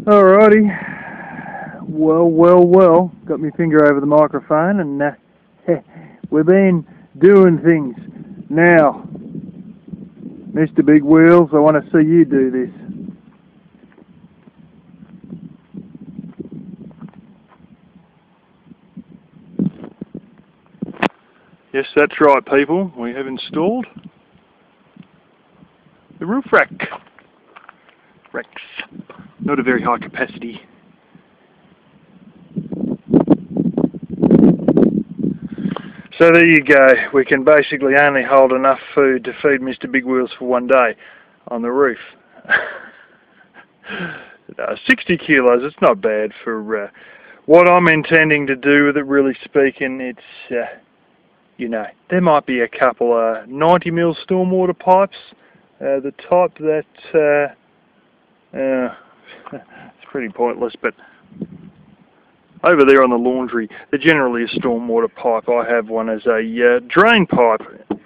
Alrighty. Well. Got my finger over the microphone and we've been doing things. Now, Mr. Big Wheels, I want to see you do this. Yes, that's right, people. We have installed the roof rack. Racks. Not a very high capacity. So there you go. We can basically only hold enough food to feed Mr. Big Wheels for one day on the roof. 60 kilos, it's not bad for what I'm intending to do with it, really speaking. It's, you know, there might be a couple of 90mm stormwater pipes. The type that, it's pretty pointless, but over there on the laundry, they're generally a stormwater pipe. I have one as a drain pipe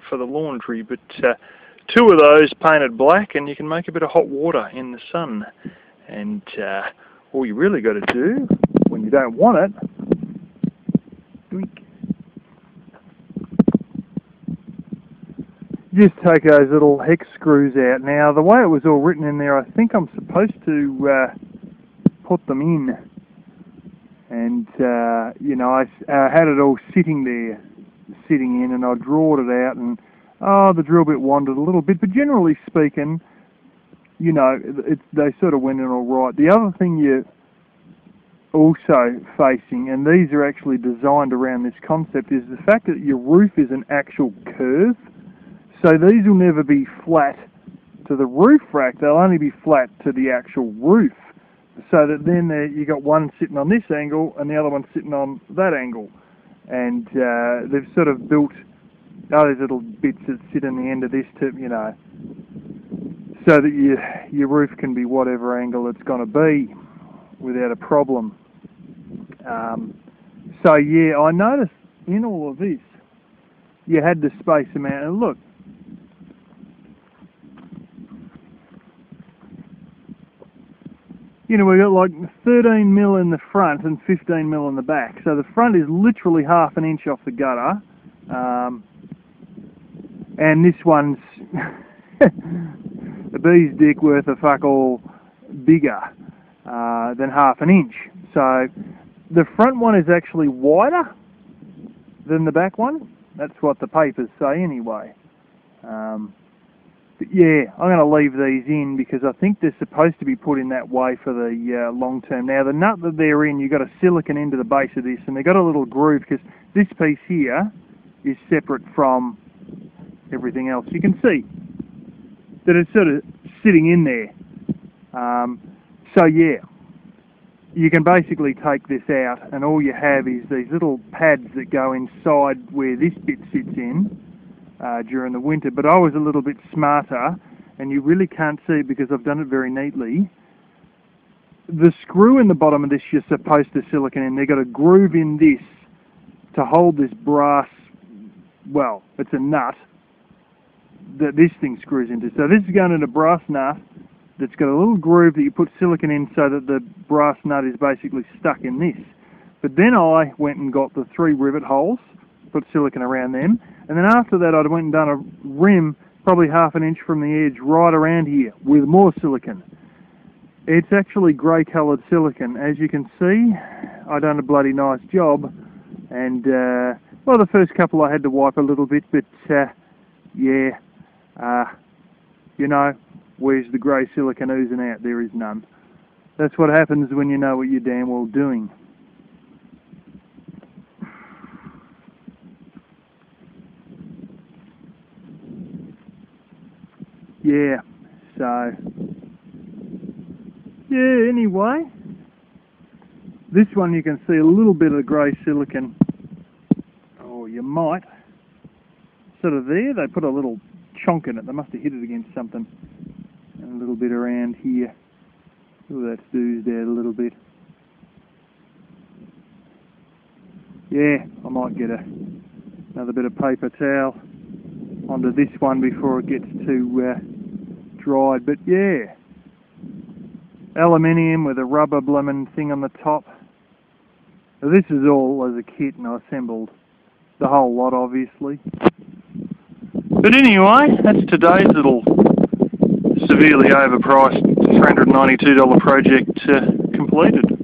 for the laundry, but two of those painted black, and you can make a bit of hot water in the sun. And all you really got to do, when you don't want it, just take those little hex screws out. Now, the way it was all written in there, I think I'm supposed to put them in. And, you know, I had it all sitting in, and I drawed it out, and, the drill bit wandered a little bit, but generally speaking, you know, they sort of went in all right. The other thing you're also facing, and these are actually designed around this concept, is the fact that your roof is an actual curve. So these will never be flat to the roof rack, they'll only be flat to the actual roof. So that then you got one sitting on this angle and the other one sitting on that angle. And they've sort of built these little bits that sit in the end of this to, you know, so that your roof can be whatever angle it's going to be without a problem. So yeah, I noticed in all of this, you had to space them out. And look, you know, we've got like 13mm in the front and 15mm in the back. So the front is literally half an inch off the gutter. And this one's a bee's dick worth of fuck all bigger than half an inch. So the front one is actually wider than the back one. That's what the papers say anyway. But yeah, I'm going to leave these in because I think they're supposed to be put in that way for the long term. Now the nut that they're in, you've got a silicon into the base of this, and they've got a little groove because this piece here is separate from everything else. You can see that it's sort of sitting in there. So yeah, you can basically take this out and all you have is these little pads that go inside where this bit sits in during the winter. But I was a little bit smarter, and you really can't see because I've done it very neatly. The screw in the bottom of this you're supposed to silicon in. They've got a groove in this to hold this brass, well, it's a nut that this thing screws into. So this is going in a brass nut that's got a little groove that you put silicon in so that the brass nut is basically stuck in this. But then I went and got the 3 rivet holes, put silicon around them, and then after that I went and done a rim probably half an inch from the edge right around here with more silicon. It's actually grey coloured silicon. As you can see, I done a bloody nice job, and well, the first couple I had to wipe a little bit, but yeah, you know, where's the grey silicon oozing out? There is none. That's what happens when you know what you're damn well doing. Yeah, so, yeah, anyway, this one you can see a little bit of the grey silicon, or you might, sort of there, they put a little chonk in it, they must have hit it against something, and a little bit around here. Oh, that's oozed out a little bit. Yeah, I might get another bit of paper towel onto this one before it gets too dried, but yeah, aluminium with a rubber blooming thing on the top. Now, this is all as a kit, and I assembled the whole lot, obviously. But anyway, that's today's little severely overpriced $392 project completed.